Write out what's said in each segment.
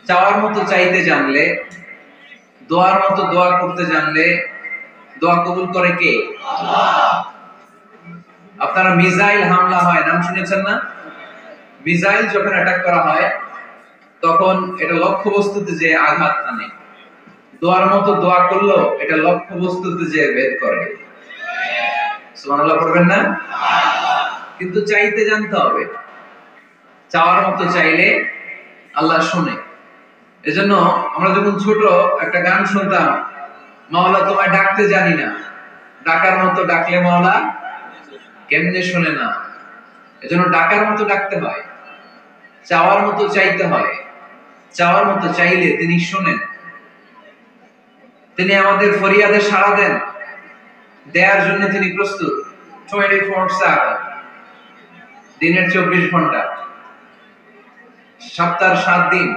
চাওয়ার মতো চাইতে জানলে, দোয়ার মতো দোয়া করতে জানলে দোয়া কবুল করে কে? আপনারা মিসাইল হামলা হয় নাম শুনেছেন না? মিসাইল যখন অ্যাটাক করা হয় তখন এটা লক্ষ্যবস্তুতে যে আঘাত আনে, দোয়ার মতো দোয়া করলেও এটা লক্ষ্যবস্তুতে যে ভেদ করে। সুবহানাল্লাহ পড়বেন না? কিন্তু চাইতে জানতে হবে, চাওয়ার মতো চাইলে আল্লাহ শুনে। এজন্য আমরা যখন ছোট একটা গান শুনতাম, মাওলা তোমায় ডাকতে জানি না, ডাকার মতো ডাকলে মাওলা কেমনে শুনে না। এজন্য ডাকার মতো ডাকতে হয়, চাওয়ার মতো চাইতে হয়। চাওয়ার মতো চাইলে তিনি শুনেন, তিনি আমাদের ফরিয়াদে সাড়া দেন, দেয়ার জন্য তিনি প্রস্তুত। 24/7, দিনের 24 ঘন্টা, সপ্তাহের 7 দিন,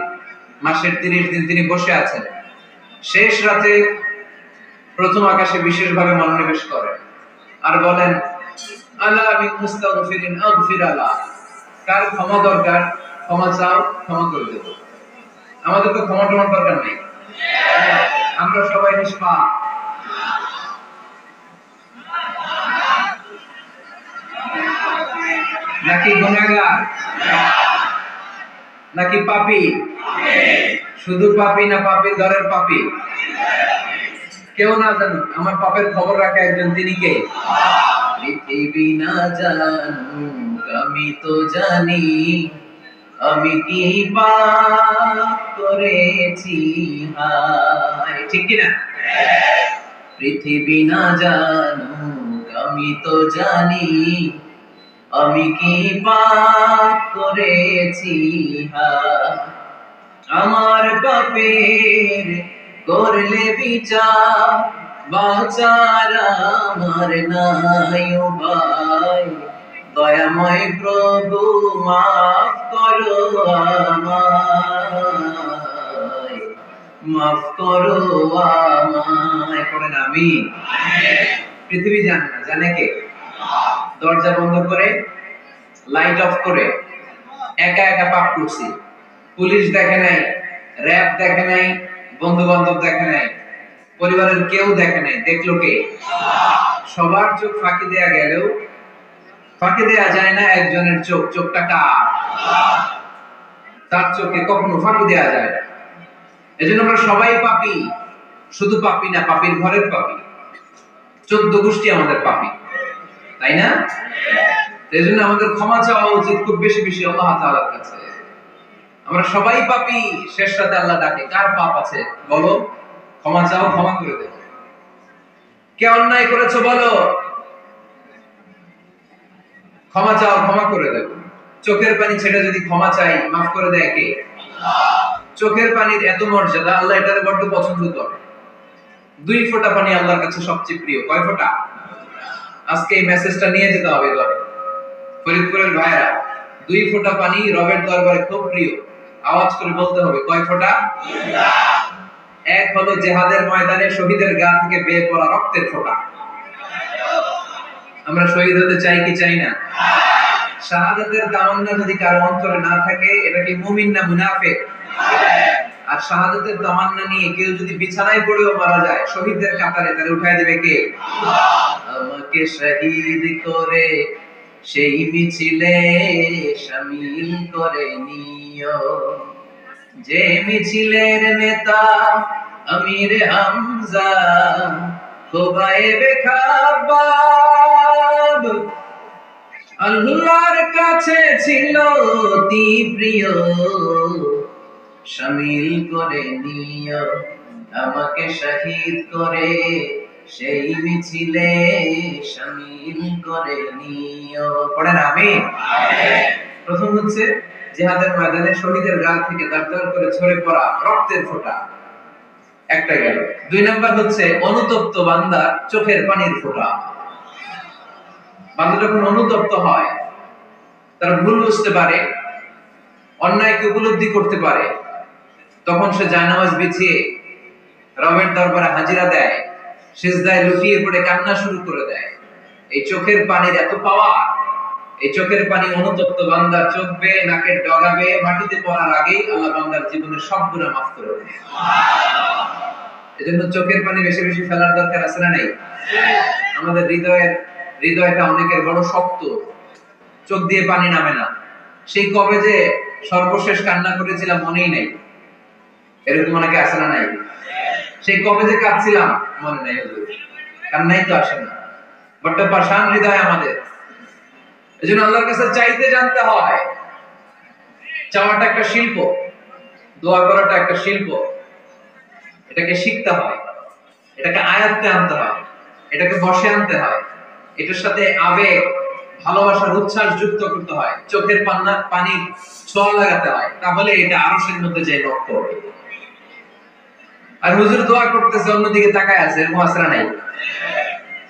মাসের 30 দিন তিনি বসে আছেন। শেষ রাতে প্রথম আকাশে বিশেষভাবে মনোনিবেশ করেন আর বলেন, আলা মিন মুস্তাগফিরিন আগফির আলা। কার ক্ষমা দরকার? ক্ষমা চাও, ক্ষমা করে দেব। আমাদের তো ক্ষমা টমার দরকার নেই, আমরা সবাই নিষ্পাপ। নাকি গুনাহগার? নাকি পাপী? শুধু পাপী না পাপীর ঘরের পাপী? কেউ না জানুক, আমার পাপের খবর রাখে একজন, তিনি কে? পৃথিবী না জানুক আমি তো জানি, আমি কি পাপ করেছি হায়। ঠিক কি না? পৃথিবী না জানুক আমি তো জানি, আমি কি পাপ করেছি হায়। আমার পাপের করলে বিচার, বাঁচার আমার নাই উপায়। দয়াময় প্রভু মাফ করো আমায়, মাফ করো আমায়। পড়েন আমিন। পৃথিবী জানে না, জানে কে? দরজা বন্ধ করে, লাইট অফ করে একা একা পাপ করছি। পুলিশ দেখে নাই, র‍্যাব দেখে নাই, বন্ধু বান্ধব দেখে নাই, পরিবারের কেউ দেখে নাই, দেখলো কে? সবার চোখ ফাঁকি দেয়া গেলেও ফাঁকি দেয়া যায় না একজনের চোখ। চোখটা কার? তার চোখে কখনো ফাঁকি দেয়া যায় না। এজন্য আমরা সবাই পাপী, শুধু পাপী না, পাপীর ঘরের পাপী। 14 গোষ্ঠী আমাদের পাপী, তাই না? এজন্য আমাদের ক্ষমা চাওয়া উচিত খুব বেশি বেশি আল্লাহ তাআলার কাছে। আমরা সবাই পাপী, শেষ রাতে আল্লাহ ডাকে, কার পাপ আছে বলো, ক্ষমা চাও, ক্ষমা করে দেব। কে অন্যায় করেছো বলো, ক্ষমা চাও, ক্ষমা করে দেব। চোখের পানি ছেড়ে যদি ক্ষমা চাই, মাফ করে দেয় কে? চোখের পানির এত মর্যাদা, আল্লাহ এটাকে বড্ড পছন্দ করে। 2 ফোঁটা পানি আল্লাহর কাছে সবচেয়ে প্রিয়। কয় ফোঁটা? আজকে এই মেসেজটা নিয়ে যেতে হবে ঘরে। ফরিদপুরের ভাইরা, 2 ফোঁটা পানি রবের দরবারে খুব প্রিয়। আওয়াজ করে বলতে হবে, কয় ফোঁটা? 2টা। এক হলো জিহাদের ময়দানে শহীদের গা থেকে বেয়ে পড়া রক্তের ফোঁটা। আমরা শহীদ হতে চাই কি চাই না? শাহাদাতের তামান্না যদি কারো অন্তরে না থাকে, এটা কি মুমিন না মুনাফিক? আর শাহাদাতের তামান্না নিয়ে কেউ যদি বিছানায় পড়েও মারা যায়, শহীদদের কাতারে তারে উঠায় দেবে কে? আমাকে শহীদ করে সেই মিছিলে শামিল করে নিও, যে মিছিলের নেতা আমির হামজা, খোবায়েবে খাব্বাব। আল্লাহর কাছে ছিল অতি প্রিয়, শামিল করে নিও আমাকে শহীদ করে সেই মিছিলে শামিল করে নিও। পড়েন আমিন। প্রথম হচ্ছে জিহাদের ময়দানে শহীদের গা থেকে দাঁড় করে ঝরে পড়া রক্তের ফোঁটা, একটা গেল। 2 নাম্বার হচ্ছে অনুতপ্ত বান্দার চোখের পানির ফোঁটা। বান্দা যখন অনুতপ্ত হয়, তারা ভুল বুঝতে পারে, অন্যায়কে উপলব্ধি করতে পারে, তখন সে জায়নামাজ বিছিয়ে রবের দরবারে হাজিরা দেয়, সিজদায় লুটিয়ে পড়ে কান্না শুরু করে দেয়। এই চোখের পানির এত পাওয়ার, এই চোখের পানি অনুতপ্ত বান্দার চোখ বেয়ে নাকের ডগা বেয়ে মাটিতে পড়ার আগেই আল্লাহ বান্দার জীবনের সব গুনাহ মাফ করে দেন। এজন্য চোখের পানি বেশি বেশি ফেলার দরকার আছে না নাই? আমাদের হৃদয়টা অনেকের বড় শক্ত, চোখ দিয়ে পানি নামে না। সেই কবে যে সর্বশেষ কান্না করেছিলাম মনেই নাই, এরকম অনেকে আছে না নাই? সেই কবে যে কাঁদছিলাম মনে নাই, কান্নাই তো আসে না। বড্ড পাষাণ হৃদয় আমাদের। এজন্য আল্লাহর কাছে চাইতে জানতে হয়। চাওয়াটা একটা শিল্প, দোয়া করাটা একটা শিল্প। এটাকে শিখতে হয়, এটাকে আয়ত্তে আনতে হয়, এটাকে বশে আনতে হয়। এটার সাথে আবেগ, ভালোবাসার উচ্ছ্বাস যুক্ত করতে হয়, চোখের পানির ছোঁয়া লাগাতে হয়, তাহলে এটা আরশের মধ্যে যে লক্ষ হবে। আর হুজুর দোয়া করতেছে অন্যদিকে তাকায় আছে, এরকম আসরা নাই?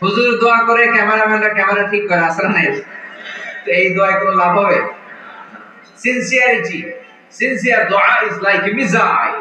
হুজুর দোয়া করে ক্যামেরাম্যানরা ক্যামেরা ঠিক করে, আসরা নাই? তো এই দোয়ায় কোনো লাভ হবে? সিনসিয়ারিটি, সিনসিয়ার দোয়া ইজ লাইক এ মিসাইল।